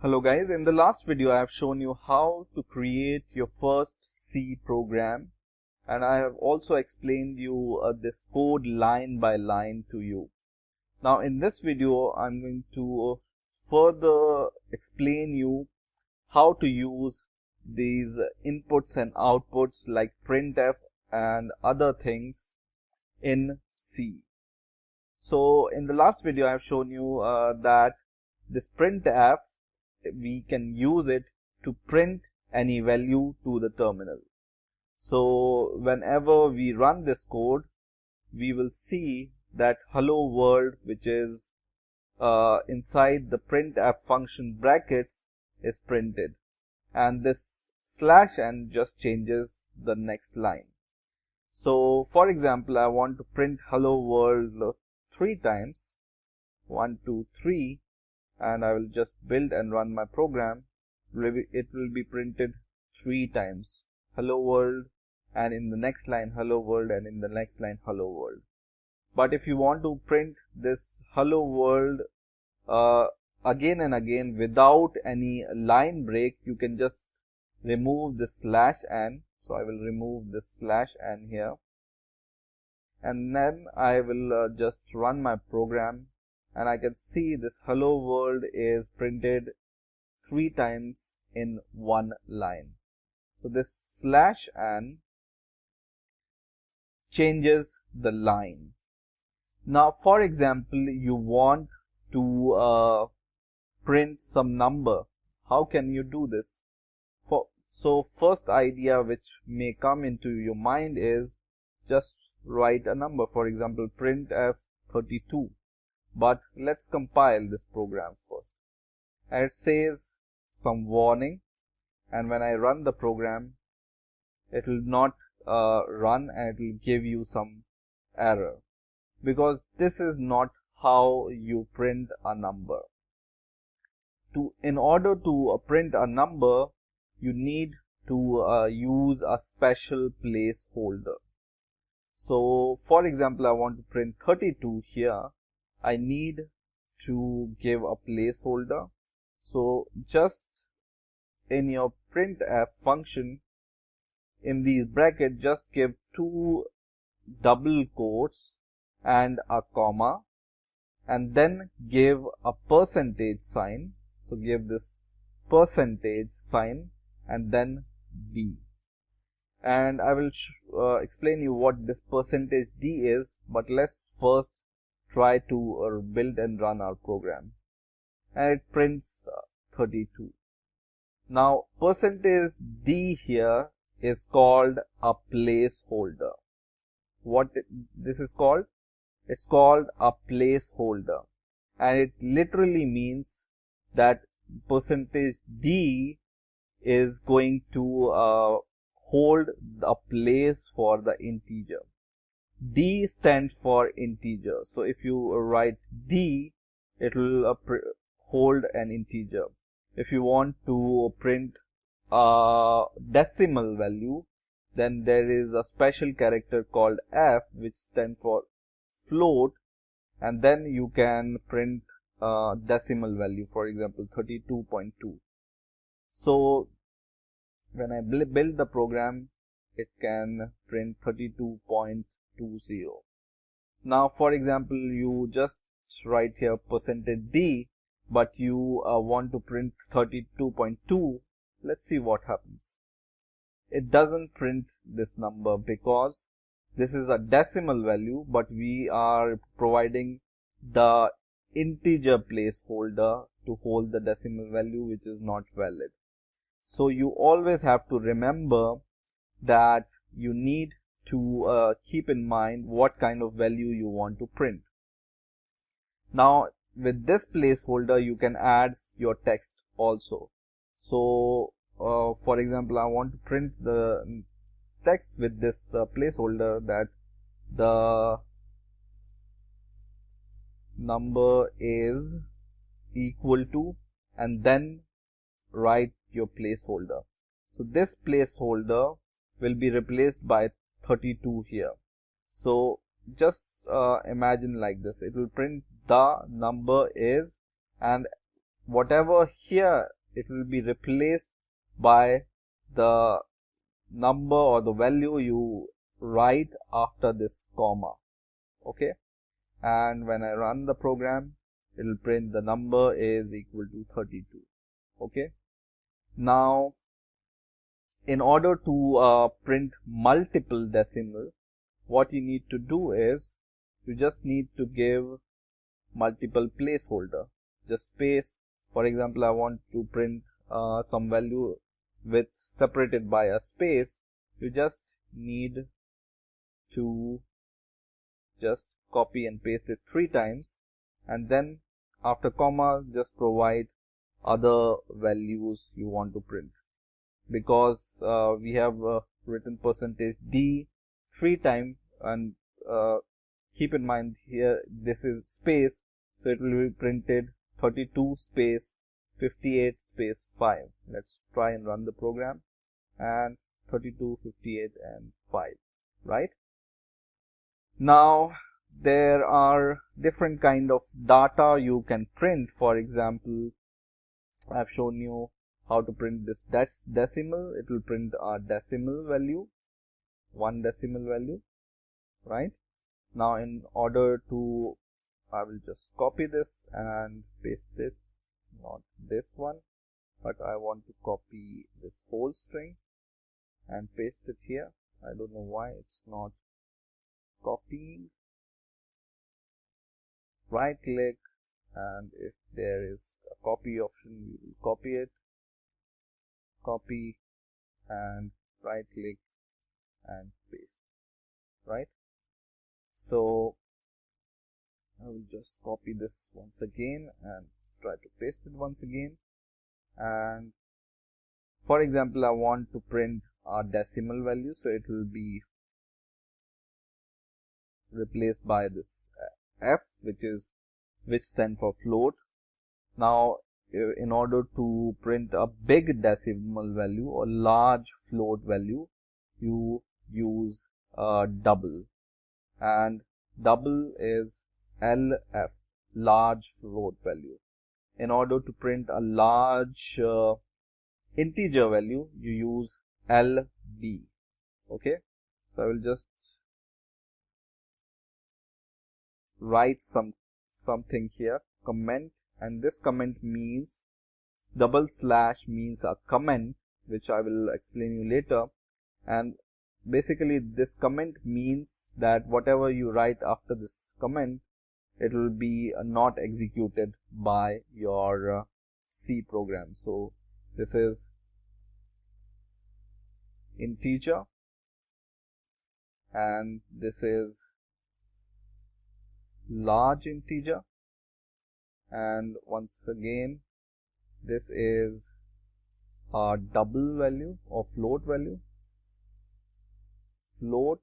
Hello guys, in the last video I have shown you how to create your first C program, and I have also explained you this code line by line to you. Now in this video I'm going to further explain you how to use these inputs and outputs like printf and other things in C. So in the last video I have shown you that this printf, we can use it to print any value to the terminal. So whenever we run this code, we will see that hello world, which is inside the printf function brackets, is printed, and this /n just changes the next line. So for example, I want to print hello world 3 times, 1 2 3, and I will just build and run my program. It will be printed 3 times hello world, and in the next line hello world, and in the next line hello world. But if you want to print this hello world again and again without any line break, you can just remove this /n. So I will remove this /n here, and then I will just run my program, and I can see this hello world is printed 3 times in one line. So this /n changes the line. Now for example, you want to print some number. How can you do this? So first idea which may come into your mind is just write a number. For example, printf 32. But let's compile this program first. And it says some warning, and when I run the program, it will not run, and it will give you some error, because this is not how you print a number. In order to print a number, you need to use a special placeholder. So for example, I want to print 32 here. I need to give a placeholder. So just in your printf function, in these brackets, just give 2 double quotes and a comma, and then give a percentage sign. So give this percentage sign and then d. And I will explain you what this percentage d is, but let's first try to build and run our program, and it prints 32. Now percentage d here is called a placeholder. What this is called? It's called a placeholder, and it literally means that percentage d is going to hold a place for the integer. D stands for integer. So if you write D, it will hold an integer. If you want to print a decimal value, then there is a special character called F, which stands for float, and then you can print a decimal value, for example 32.2. So when I build the program, it can print 32.20. Now for example, you just write here percentage d, but you want to print 32.2. Let's see what happens. It doesn't print this number because this is a decimal value, but we are providing the integer placeholder to hold the decimal value, which is not valid. So you always have to remember that you need to keep in mind what kind of value you want to print. Now with this placeholder, you can add your text also. So for example, I want to print the text with this placeholder, that the number is equal to, and then write your placeholder. So this placeholder will be replaced by 32 here. So just imagine like this. It will print the number is, and whatever here, it will be replaced by the number or the value you write after this comma. Okay, and when I run the program, it will print the number is equal to 32. Okay, now in order to print multiple decimal, what you need to do is you just need to give multiple placeholder, just space. For example, I want to print some value with separated by a space. You just need to just copy and paste it 3 times, and then after comma just provide other values you want to print, because we have written %d 3 times, and keep in mind here this is space, so it will be printed 32 space 58 space 5. Let's try and run the program, and 32, 58 and 5, right? Now there are different kind of data you can print. For example, I've shown you how to print this. That's decimal. It will print a decimal value, 1 decimal value, right? Now in order to, I will just copy this and paste this, not this one, but I want to copy this whole string and paste it here. I don't know why it's not copying. Right click, and if there is a copy option, we will copy it, copy, and right click and paste, right? So I will just copy this once again and try to paste it once again. And for example, I want to print a decimal value, so it will be replaced by this F, which stands for float. Now in order to print a big decimal value or large float value, you use double, and double is LF, large float value. In order to print a large integer value, you use LB. Okay, so I will just write something here, comment, and this comment means double slash means a comment, which I will explain you later. And basically this comment means that whatever you write after this comment, it will be not executed by your C program. So this is integer, and this is large integer, and once again this is a double value or float value, float,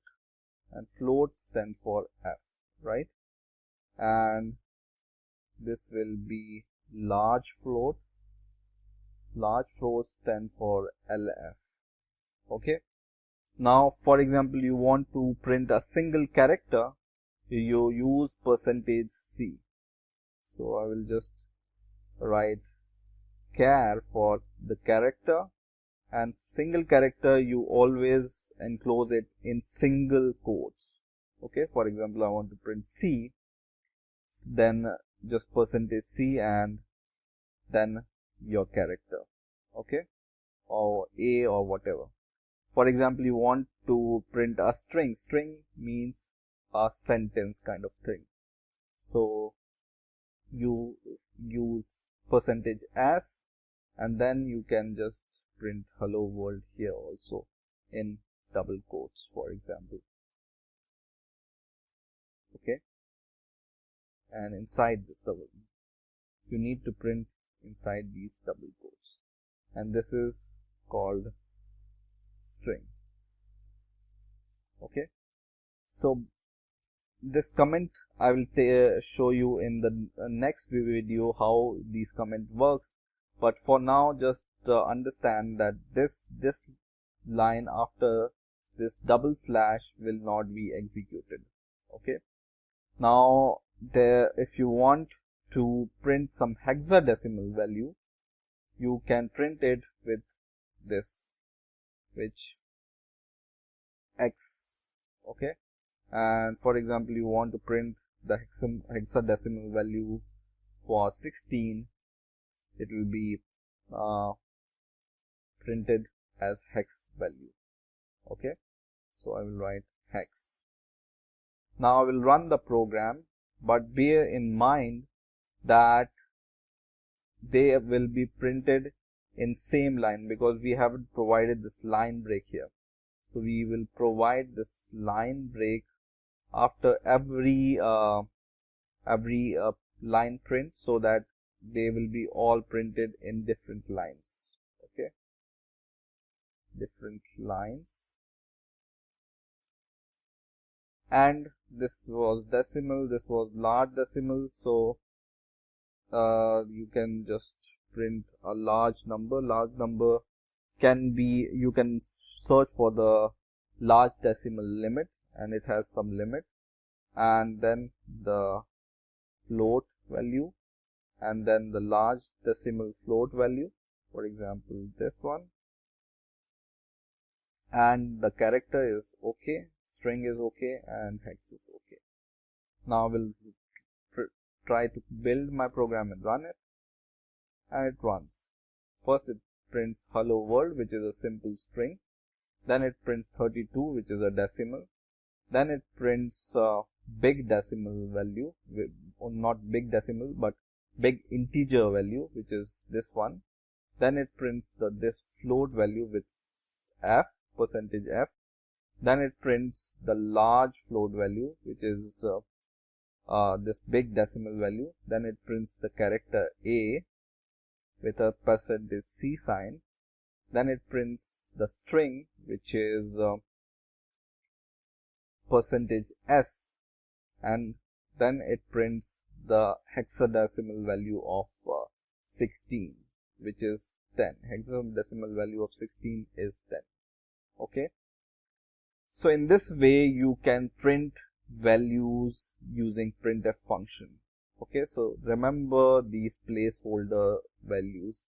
and float stand for F, right? And this will be large float stand for LF. Okay, now for example, you want to print a single character, you use %C. So I will just write char for the character, and single character you always enclose it in single quotes. Okay, for example, I want to print C, then just %C and then your character, okay, or A or whatever. For example, you want to print a string. String means a sentence kind of thing, so you use %S, and then you can just print hello world here also in double quotes, for example. Okay, and inside this double, you need to print inside these double quotes, and this is called string. Okay, so this comment I will show you in the next video how these comment works, but for now just understand that this line after this double slash will not be executed. Okay, now if you want to print some hexadecimal value, you can print it with this, which X, okay. And for example, you want to print the hexadecimal value for 16, it will be printed as hex value, okay. So I will write hex. Now I will run the program, but bear in mind that they will be printed in same line because we haven't provided this line break here. So we will provide this line break after every line print, so that they will be all printed in different lines, okay, different lines. And this was decimal, this was large decimal, so you can just print a large number. Large number can be, you can search for the large decimal limit, and it has some limit, and then the float value, and then the large decimal float value, for example this one, and the character is okay, string is okay, and hex is okay. Now we'll try to build my program and run it, and it runs. First it prints hello world, which is a simple string, then it prints 32, which is a decimal, then it prints big decimal value, or not big decimal but big integer value, which is this one, then it prints this float value with f, percentage f, then it prints the large float value, which is this big decimal value, then it prints the character a with a percentage C sign, then it prints the string, which is percentage S, and then it prints the hexadecimal value of 16, which is 10. Hexadecimal value of 16 is 10, okay. So in this way you can print values using printf function, okay. So remember these placeholder values: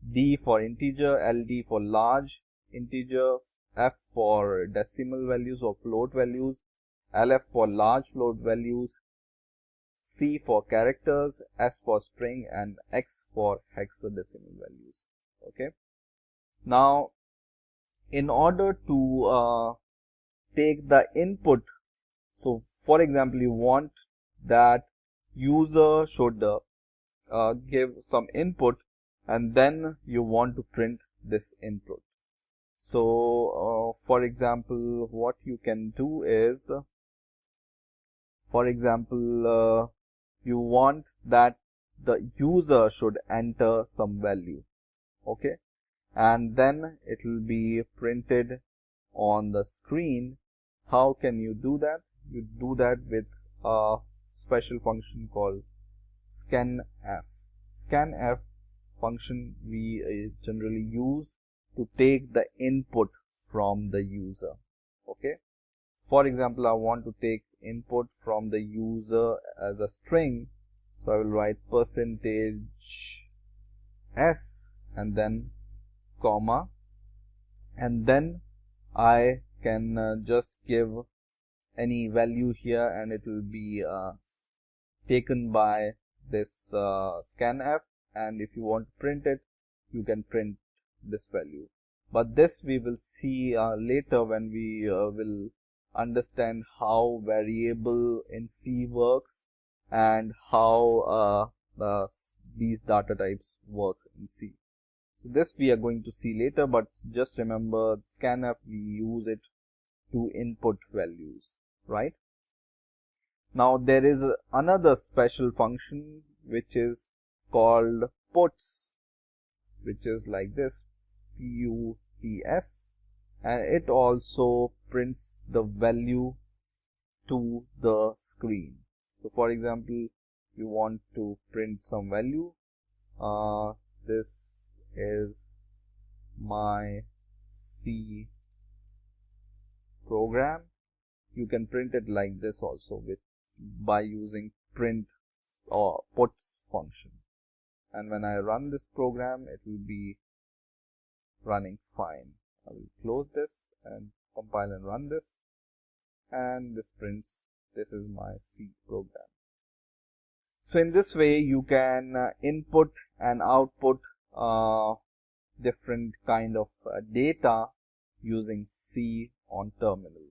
D for integer, LD for large integer, F for decimal values or float values, LF for large float values, C for characters, S for string, and X for hexadecimal values, okay. Now in order to take the input, so for example you want that user should give some input, and then you want to print this input. So for example what you can do is, for example you want that the user should enter some value, okay, and then it will be printed on the screen. How can you do that? You do that with a special function called scanf. Scanf function we generally use to take the input from the user, okay. For example, I want to take input from the user as a string, so I will write percentage S and then comma, and then I can just give any value here, and it will be taken by this scanf, and if you want to print it, you can print this value. But this we will see later when we will understand how variable in C works and how these data types work in C. So this we are going to see later, but just remember scanf, we use it to input values, right? Now there is another special function which is called puts, which is like this, puts, and it also prints the value to the screen. So for example, you want to print some value, this is my C program. You can print it like this also by using print or puts function. And when I run this program, it will be running fine. I will close this and compile and run this, and this prints this is my C program. So in this way you can input and output different kind of data using C on terminal.